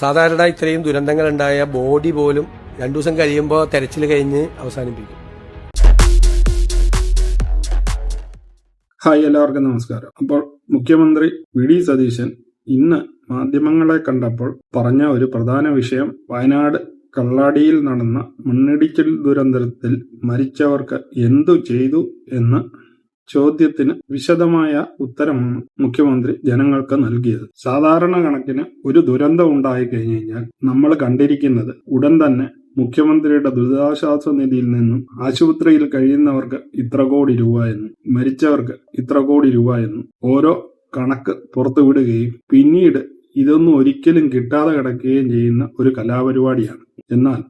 സാധാരണ ഇത്രയും ദുരന്തങ്ങളുണ്ടായ ബോഡി പോലും 2 ദിവസം കഴിയുമ്പോൾ തെരച്ചിൽ കഴിഞ്ഞ് അവസാനിപ്പിക്കും. ഹായ്, എല്ലാവർക്കും നമസ്കാരം. അപ്പോൾ മുഖ്യമന്ത്രി വി.ഡി. സതീശൻ ഇന്ന് മാധ്യമങ്ങളെ കണ്ടപ്പോൾ പറഞ്ഞ ഒരു പ്രധാന വിഷയം വയനാട് കള്ളാടിയിൽ നടന്ന മണ്ണിടിച്ചിൽ ദുരന്തത്തിൽ മരിച്ചവർക്ക് എന്തു ചെയ്തു എന്ന ചോദ്യത്തിന് വിശദമായ ഉത്തരമാണ് മുഖ്യമന്ത്രി ജനങ്ങൾക്ക് നൽകിയത്. സാധാരണ കണക്കിന് ഒരു ദുരന്തം ഉണ്ടായി കഴിഞ്ഞു കഴിഞ്ഞാൽ നമ്മൾ കണ്ടിരിക്കുന്നത് ഉടൻ തന്നെ മുഖ്യമന്ത്രിയുടെ ദുരിതാശ്വാസ നിധിയിൽ നിന്നും ആശുപത്രിയിൽ കഴിയുന്നവർക്ക് ഇത്ര കോടി രൂപ എന്നും മരിച്ചവർക്ക് ഇത്ര കോടി രൂപ എന്നും ഓരോ കണക്ക് പുറത്തുവിടുകയും പിന്നീട് ഇതൊന്നും ഒരിക്കലും കിട്ടാതെ കിടക്കുകയും ചെയ്യുന്ന ഒരു കലാപരിപാടിയാണ്. എന്നാൽ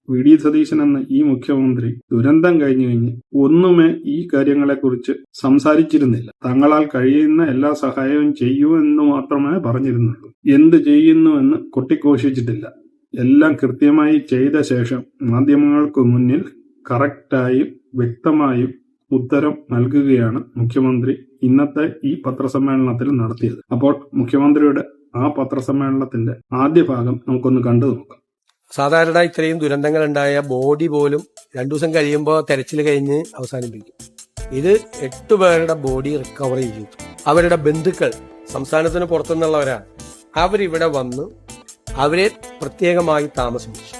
വി.ഡി. സതീശൻ എന്ന ഈ മുഖ്യമന്ത്രി ദുരന്തം കഴിഞ്ഞ് ഒന്നുമേ ഈ കാര്യങ്ങളെക്കുറിച്ച് സംസാരിച്ചിരുന്നില്ല. തങ്ങളാൽ കഴിയുന്ന എല്ലാ സഹായവും ചെയ്യൂ എന്ന് മാത്രമേ പറഞ്ഞിരുന്നുള്ളൂ. എന്ത് ചെയ്യുന്നു എന്ന് കൊട്ടിഘോഷിച്ചിട്ടില്ല. എല്ലാം കൃത്യമായി ചെയ്ത ശേഷം മാധ്യമങ്ങൾക്ക് മുന്നിൽ കറക്റ്റായും വ്യക്തമായും ഉത്തരം നൽകുകയാണ് മുഖ്യമന്ത്രി ഇന്നത്തെ ഈ പത്രസമ്മേളനത്തിൽ നടത്തിയത്. അപ്പോൾ മുഖ്യമന്ത്രിയുടെ ആ പത്രസമ്മേളനത്തിന്റെ ആദ്യ ഭാഗം നമുക്കൊന്ന് കണ്ടു നോക്കാം. സാധാരണ ഇത്രയും ദുരന്തങ്ങളുണ്ടായ ബോഡി പോലും 2 ദിവസം കഴിയുമ്പോൾ തെരച്ചിൽ കഴിഞ്ഞ് അവസാനിപ്പിക്കും. ഇത് 8 പേരുടെ ബോഡി റിക്കവർ ചെയ്തു. അവരുടെ ബന്ധുക്കൾ സംസ്ഥാനത്തിന് പുറത്തുനിന്നുള്ളവരാണ്. അവരിവിടെ വന്ന് അവരെ പ്രത്യേകമായി താമസിപ്പിച്ചു.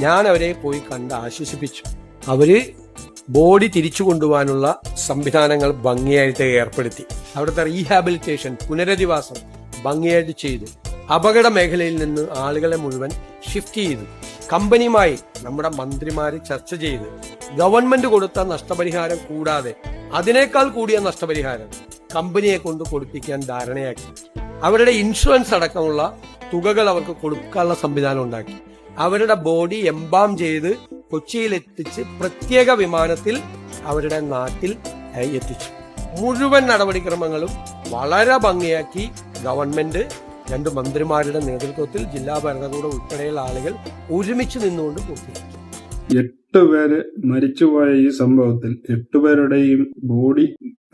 ഞാൻ അവരെ പോയി കണ്ട് ആശ്വസിപ്പിച്ചു. അവര് ബോഡി തിരിച്ചു കൊണ്ടുപോകാനുള്ള സംവിധാനങ്ങൾ ഭംഗിയായിട്ട് ഏർപ്പെടുത്തി. അവിടുത്തെ റീഹാബിലിറ്റേഷൻ, പുനരധിവാസം ഭംഗിയായിട്ട് ചെയ്തു. അപകട മേഖലയിൽ നിന്ന് ആളുകളെ മുഴുവൻ ഷിഫ്റ്റ് ചെയ്തു. കമ്പനിയുമായി നമ്മുടെ മന്ത്രിമാര് ചർച്ച ചെയ്ത് ഗവൺമെന്റ് കൊടുത്ത നഷ്ടപരിഹാരം കൂടാതെ അതിനേക്കാൾ കൂടിയ നഷ്ടപരിഹാരം കമ്പനിയെ കൊണ്ട് കൊടുപ്പിക്കാൻ ധാരണയാക്കി. അവരുടെ ഇൻഷുറൻസ് അടക്കമുള്ള തുകകൾ അവർക്ക് കൊടുക്കാനുള്ള സംവിധാനം ഉണ്ടാക്കി. അവരുടെ ബോഡി എംബാം ചെയ്ത് കൊച്ചിയിൽ എത്തിച്ച് പ്രത്യേക വിമാനത്തിൽ അവരുടെ നാട്ടിൽ എത്തിച്ചു. മുഴുവൻ നടപടിക്രമങ്ങളും വളരെ ഭംഗിയാക്കി ഗവൺമെന്റ് 2 മന്ത്രിമാരുടെ നേതൃത്വത്തിൽ ജില്ലാ ഭരണകൂടം ഉൾപ്പെടെയുള്ള ആളുകൾ ഒരുമിച്ച് നിന്നുകൊണ്ട് പൂർത്തിയാക്കി. 8 പേര് മരിച്ചുപോയ ഈ സംഭവത്തിൽ 8 പേരുടെയും ബോഡി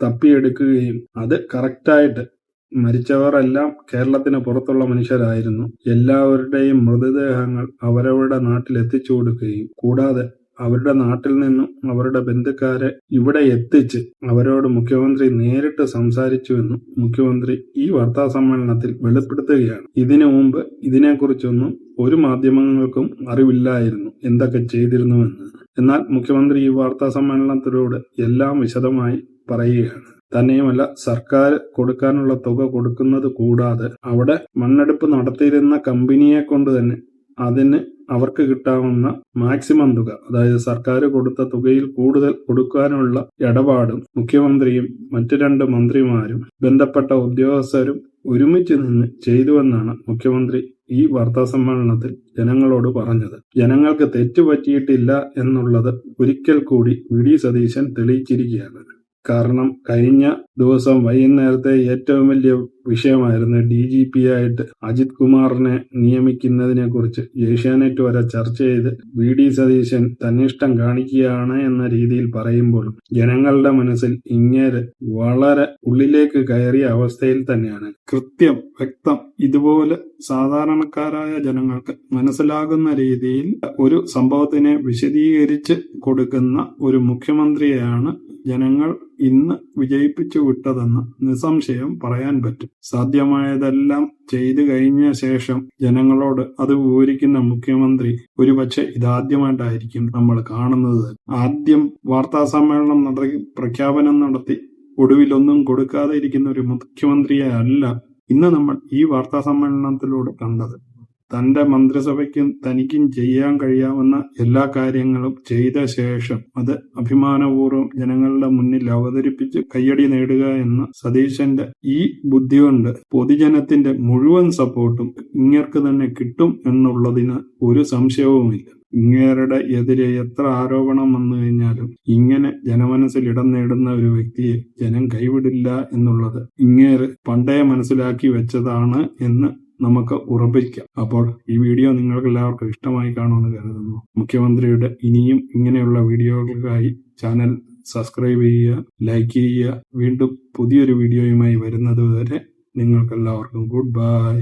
തപ്പിയെടുക്കുകയും അത് കറക്റ്റായിട്ട് മരിച്ചവർ എല്ലാം കേരളത്തിന് പുറത്തുള്ള മനുഷ്യരായിരുന്നു. എല്ലാവരുടെയും മൃതദേഹങ്ങൾ അവരവരുടെ നാട്ടിൽ എത്തിച്ചു കൊടുക്കുകയും കൂടാതെ അവരുടെ നാട്ടിൽ നിന്നും അവരുടെ ബന്ധുക്കാരെ ഇവിടെ എത്തിച്ച് അവരോട് മുഖ്യമന്ത്രി നേരിട്ട് സംസാരിച്ചുവെന്നും മുഖ്യമന്ത്രി ഈ വാർത്താ സമ്മേളനത്തിൽ വെളിപ്പെടുത്തുകയാണ്. ഇതിനു മുമ്പ് ഇതിനെക്കുറിച്ചൊന്നും ഒരു മാധ്യമങ്ങൾക്കും അറിവില്ലായിരുന്നു എന്തൊക്കെ ചെയ്തിരുന്നുവെന്ന്. എന്നാൽ മുഖ്യമന്ത്രി ഈ വാർത്താ സമ്മേളനത്തിലൂടെ എല്ലാം വിശദമായി പറയുകയാണ്. തന്നെയുമല്ല, സർക്കാർ കൊടുക്കാനുള്ള തുക കൊടുക്കുന്നത് കൂടാതെ അവിടെ മണ്ണെടുപ്പ് നടത്തിയിരുന്ന കമ്പനിയെ കൊണ്ട് തന്നെ അതിന് അവർക്ക് കിട്ടാവുന്ന മാക്സിമം തുക, അതായത് സർക്കാർ കൊടുത്ത തുകയിൽ കൂടുതൽ കൊടുക്കാനുള്ള ഇടപാടും മുഖ്യമന്ത്രിയും മറ്റു 2 മന്ത്രിമാരും ബന്ധപ്പെട്ട ഉദ്യോഗസ്ഥരും ഒരുമിച്ച് നിന്ന് ചെയ്തുവെന്നാണ് മുഖ്യമന്ത്രി ഈ വാർത്താ സമ്മേളനത്തിൽ ജനങ്ങളോട് പറഞ്ഞത്. ജനങ്ങൾക്ക് തെറ്റുപറ്റിയിട്ടില്ല എന്നുള്ളത് ഒരിക്കൽ കൂടി വി.ഡി. സതീശൻ തെളിയിച്ചിരിക്കുകയാണ്. കാരണം കഴിഞ്ഞ ദിവസം വൈകുന്നേരത്തെ ഏറ്റവും വലിയ വിഷയമായിരുന്നു DGP ആയിട്ട് അജിത് കുമാറിനെ നിയമിക്കുന്നതിനെ കുറിച്ച് ഏഷ്യാനെറ്റ് വരെ ചർച്ച ചെയ്ത് വി.ഡി. സതീശൻ തന്നിഷ്ടം കാണിക്കുകയാണ് എന്ന രീതിയിൽ പറയുമ്പോഴും ജനങ്ങളുടെ മനസ്സിൽ ഇങ്ങേര് വളരെ ഉള്ളിലേക്ക് കയറിയ അവസ്ഥയിൽ തന്നെയാണ്. കൃത്യം, വ്യക്തം, ഇതുപോലെ സാധാരണക്കാരായ ജനങ്ങൾക്ക് മനസ്സിലാകുന്ന രീതിയിൽ ഒരു സംഭവത്തിനെ വിശദീകരിച്ച് കൊടുക്കുന്ന ഒരു മുഖ്യമന്ത്രിയെയാണ് ജനങ്ങൾ ഇന്ന് വിജയിപ്പിച്ചു വിട്ടതെന്ന് നിസ്സംശയം പറയാൻ പറ്റും. സാധ്യമായതെല്ലാം ചെയ്തു കഴിഞ്ഞ ശേഷം ജനങ്ങളോട് അത് വിവരിക്കുന്ന മുഖ്യമന്ത്രി ഒരുപക്ഷെ ഇതാദ്യമായിട്ടായിരിക്കും നമ്മൾ കാണുന്നത്. ആദ്യം വാർത്താ സമ്മേളനം നടത്തി പ്രഖ്യാപനം നടത്തി ഒടുവിലൊന്നും കൊടുക്കാതെ ഇരിക്കുന്ന ഒരു മുഖ്യമന്ത്രിയെ അല്ല ഇന്ന് നമ്മൾ ഈ വാർത്താ സമ്മേളനത്തിലൂടെ കണ്ടത്. തന്റെ മന്ത്രിസഭയ്ക്കും തനിക്കും ചെയ്യാൻ കഴിയാവുന്ന എല്ലാ കാര്യങ്ങളും ചെയ്ത ശേഷം അത് അഭിമാനപൂർവ്വം ജനങ്ങളുടെ മുന്നിൽ അവതരിപ്പിച്ച് കയ്യടി നേടുക എന്ന സതീശന്റെ ഈ ബുദ്ധി കൊണ്ട് പൊതുജനത്തിന്റെ മുഴുവൻ സപ്പോർട്ടും ഇങ്ങേർക്ക് തന്നെ കിട്ടും എന്നുള്ളതിന് ഒരു സംശയവുമില്ല. ഇങ്ങേരുടെ എതിരെ എത്ര ആരോപണം വന്നു കഴിഞ്ഞാലും ഇങ്ങനെ ജനമനസ്സിൽ ഇടം നേടുന്ന ഒരു വ്യക്തിയെ ജനം കൈവിടില്ല എന്നുള്ളത് ഇങ്ങേര് പണ്ടേ മനസ്സിലാക്കി വെച്ചതാണ് എന്ന് നമുക്ക് ഉറപ്പിക്കാം. അപ്പോൾ ഈ വീഡിയോ നിങ്ങൾക്ക് എല്ലാവർക്കും ഇഷ്ടമായി കാണുമെന്ന് കരുതുന്നു. മുഖ്യമന്ത്രിയുടെ ഇനിയും ഇങ്ങനെയുള്ള വീഡിയോകൾക്കായി ചാനൽ സബ്സ്ക്രൈബ് ചെയ്യുക, ലൈക്ക് ചെയ്യുക. വീണ്ടും പുതിയൊരു വീഡിയോയുമായി വരുന്നത് വരെ നിങ്ങൾക്കെല്ലാവർക്കും ഗുഡ് ബൈ.